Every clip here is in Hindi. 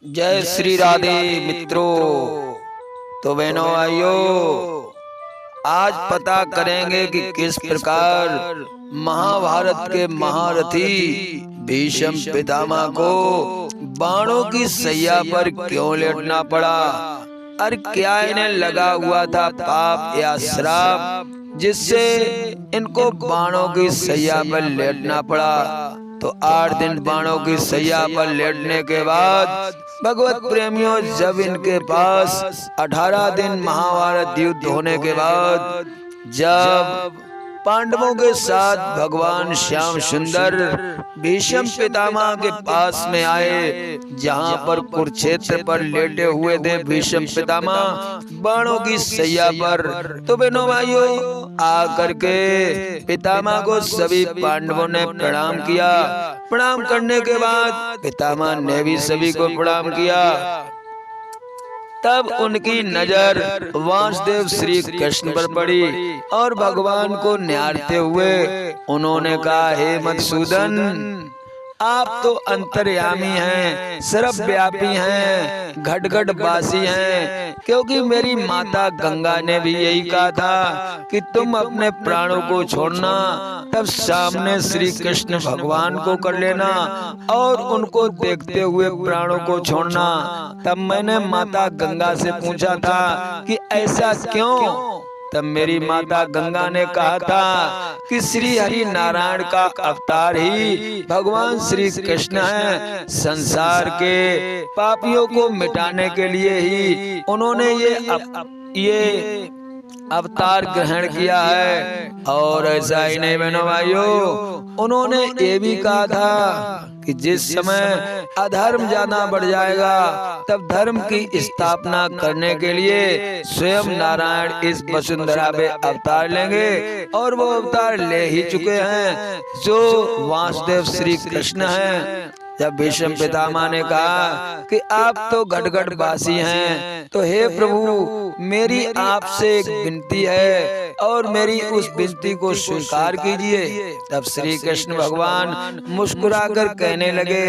जय श्री राधे मित्रों। तो बहनों भाइयों, आज पता करेंगे कि किस प्रकार महाभारत के महारथी भीष्म पितामह को बाणों की सैया पर क्यों लेटना पड़ा और क्या इन्हें लगा हुआ था पाप या श्राप जिससे इनको बाणों की सैया पर लेटना पड़ा। तो 8 दिन बाणों की सैया पर लेटने के बाद भगवत प्रेमियों, जब इनके पास 18 दिन महाभारत युद्ध होने के बाद जब पांडवों के साथ भगवान श्याम सुंदर भीष्म पितामह के पास में आए, जहां पर कुरुक्षेत्र पर लेटे हुए थे भीष्म पितामह बाणों की सैया पर, तो बहनों भाइयों आ करके पितामह को सभी पांडवों ने प्रणाम किया। प्रणाम करने के बाद पितामह ने भी सभी को प्रणाम किया। तब उनकी नजर वासुदेव श्री कृष्ण पर पड़ी और भगवान को निहारते हुए उन्होंने कहा, हे मधुसूदन, आप तो अंतर्यामी हैं, सर्वव्यापी हैं, घट घट वासी हैं, क्योंकि मेरी माता गंगा ने भी यही कहा था कि तुम अपने प्राणों को छोड़ना, तब सामने श्री कृष्ण भगवान को कर लेना और उनको देखते हुए प्राणों को छोड़ना। तब मैंने माता गंगा से पूछा था कि ऐसा क्यों? तब मेरी माता गंगा ने कहा था कि श्री हरि नारायण का अवतार ही भगवान श्री कृष्ण है। संसार के पापियों को मिटाने के लिए ही उन्होंने ये अवतार ग्रहण किया है। और ऐसा ही नहीं बहनों भाइयों, उन्होंने ये भी कहा था कि जिस समय अधर्म ज्यादा बढ़ जाएगा तब धर्म की स्थापना करने के लिए स्वयं नारायण इस वसुंधरा में अवतार लेंगे, और वो अवतार ले ही चुके हैं, जो वासुदेव श्री कृष्ण हैं। जब भीष्म पितामह ने कहा कि आप तो घट घट वासी हैं, तो हे प्रभु, मेरी आपसे एक विनती है और मेरी उस विनती को स्वीकार कीजिए। तब श्री कृष्ण भगवान मुस्कुराकर कहने लगे,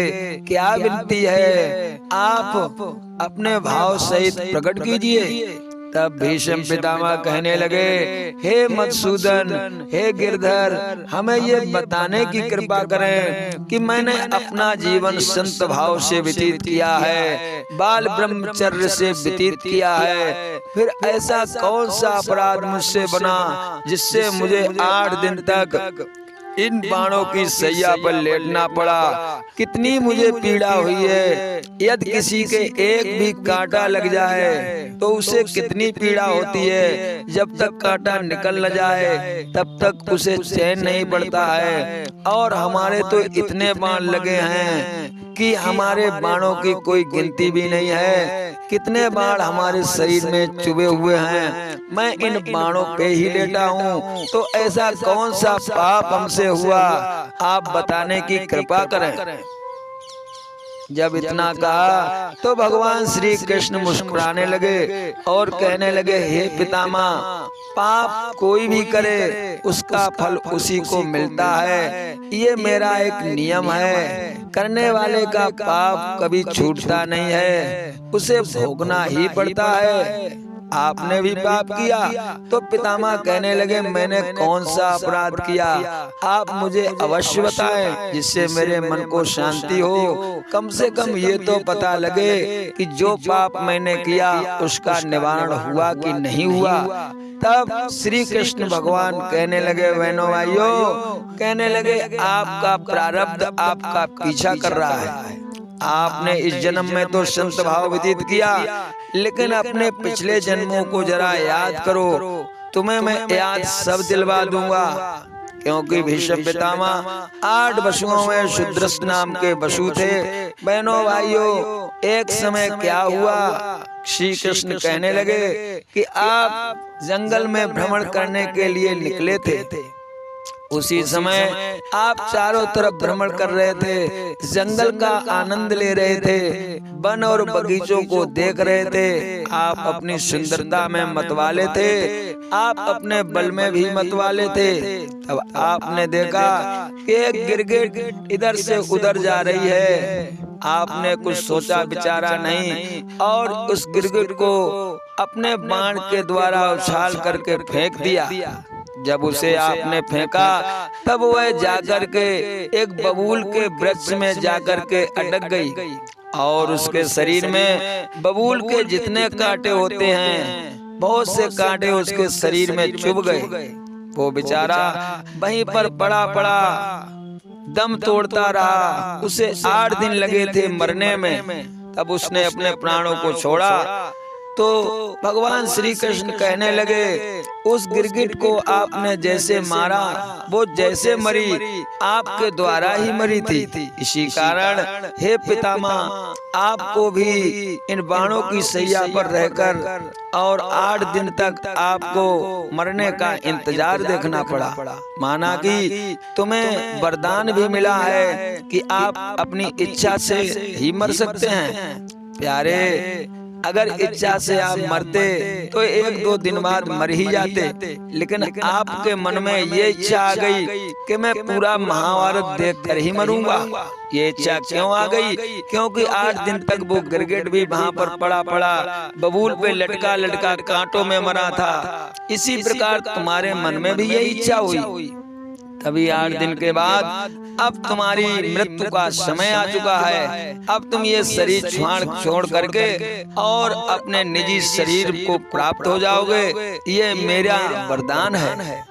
क्या विनती है, आप अपने भाव सहित प्रकट कीजिए। तब भीष्म पितामह कहने लगे, हे मधुसूदन, हे गिरधर, हमें ये बताने की कृपा करें कि मैंने अपना जीवन संत भाव से व्यतीत किया है, बाल ब्रह्मचर्य से व्यतीत किया है, फिर ऐसा कौन सा अपराध मुझसे बना जिससे मुझे 8 दिन तक इन बाणों की सैया पर लेटना पड़ा। कितनी मुझे पीड़ा हुई है, यदि किसी के एक भी कांटा लग जाए तो उसे कितनी पीड़ा होती है, जब तक कांटा निकल न जाए तब तक उसे चैन नहीं पड़ता है। और हमारे तो इतने बाण लगे हैं कि हमारे बाणों की कोई गिनती भी नहीं है, कितने बाण हमारे शरीर में चुभे हुए हैं, मैं इन बाणों पे ही लेटा हूँ, तो ऐसा कौन सा पाप हमसे हुआ, आप बताने की कृपा करें। जब इतना कहा तो भगवान श्री कृष्ण मुस्कुराने लगे और कहने लगे, हे पितामह, पाप कोई भी करे उसका फल उसी को मिलता है, ये मेरा एक नियम है, करने वाले का पाप कभी छूटता नहीं है, उसे भोगना ही पड़ता है। आपने भी पाप किया। तो पितामह कहने लगे, मैंने कौन सा अपराध किया, आप मुझे अवश्य बताएं जिससे मेरे मन को शांति हो, कम से कम ये तो पता लगे कि जो पाप मैंने किया उसका निवारण हुआ कि नहीं हुआ। तब श्री कृष्ण भगवान कहने लगे, बहनों भाइयों, कहने लगे, आपका प्रारब्ध आपका पीछा कर रहा है, आपने इस जन्म में तो संत भाव व्यतीत किया, लेकिन अपने पिछले जन्मों को जरा याद करो, तुम्हें मैं याद सब दिलवा दूंगा। क्योंकि भीष्म पितामह 8 वसुओं में शुद्रस नाम के वसु थे। बहनों भाइयों, एक समय क्या हुआ, श्री कृष्ण कहने लगे कि आप जंगल में भ्रमण करने के लिए निकले थे, उसी समय आप चारों तरफ भ्रमण कर रहे थे, जंगल का आनंद ले रहे थे, वन और बगीचों को देख रहे थे, आप अपनी सुंदरता में मतवाले थे, आप अपने बल में भी मतवाले थे। तब आपने देखा कि एक गिरगिट इधर से उधर जा रही है। आपने कुछ सोचा विचारा नहीं और उस गिरगिट को अपने बाण के द्वारा उछाल करके फेंक दिया। जब उसे आपने फेंका तब वह जाकर के एक बबूल के वृक्ष में जाकर के अटक गई और उसके शरीर में बबूल के जितने कांटे होते हैं, बहुत से कांटे उसके शरीर में चुभ गए। वो बेचारा वहीं पर पड़ा पड़ा दम तोड़ता रहा। उसे 8 दिन लगे थे मरने में। तब उसने अपने प्राणों को छोड़ा तो भगवान श्री कृष्ण कहने लगे, उस गिरगिट को आपने जैसे मारा वो जैसे मरी आपके द्वारा ही मरी थी। इसी कारण हे पितामह, आपको भी इन बाणों की सैया पर रहकर और 8 दिन तक आपको मरने का इंतजार देखना पड़ा। माना कि तुम्हें वरदान भी मिला है कि आप अपनी इच्छा से ही मर सकते हैं। प्यारे, अगर इच्छा से आप मरते तो 1-2 दिन बाद मर ही जाते, लेकिन आपके मन में ये इच्छा आ गई कि मैं पूरा महाभारत देखकर ही मरूंगा। ये इच्छा क्यों आ गई? क्योंकि 8 दिन तक वो गिरगिट भी वहाँ पर पड़ा पड़ा बबूल पे लटका लटका कांटों में मरा था। इसी प्रकार तुम्हारे मन में भी यही इच्छा हुई। तभी 8 दिन के बाद अब तुम्हारी मृत्यु का समय आ चुका है। अब तुम ये शरीर छोड़ करके और अपने निजी शरीर को प्राप्त हो जाओगे। ये मेरा वरदान है।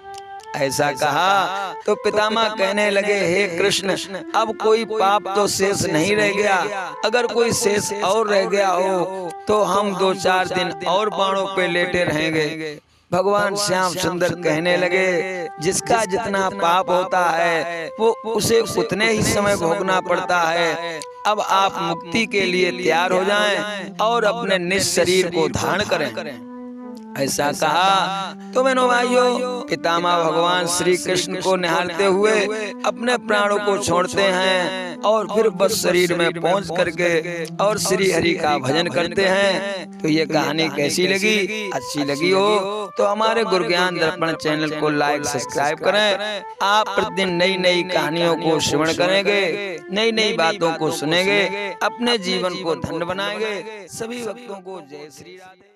ऐसा कहा तो पितामह कहने लगे, हे कृष्ण, अब कोई पाप तो शेष नहीं रह गया। अगर कोई शेष और रह गया हो तो हम 2-4 दिन और बाणों पे लेटे रहेंगे। भगवान श्याम सुंदर कहने लगे, जिसका जितना पाप होता है वो उसे उतने ही समय भोगना पड़ता है। अब आप मुक्ति के लिए तैयार हो जाएं और अपने निज शरीर को धारण करें। ऐसा कहा तो बहनों भाइयों, पितामह भगवान श्री कृष्ण को निहारते हुए अपने प्राणों को छोड़ते हैं और फिर बस शरीर में पहुंच करके और श्री हरि का भजन करते हैं। तो ये कहानी कैसी लगी? अच्छी लगी हो तो हमारे गुरु ज्ञान दर्पण चैनल को लाइक सब्सक्राइब करें। आप प्रतिदिन नई नई कहानियों को श्रवण करेंगे, नई नई बातों को सुनेंगे, अपने जीवन को धन्य बनाएंगे। सभी भक्तों को जय श्री राधे।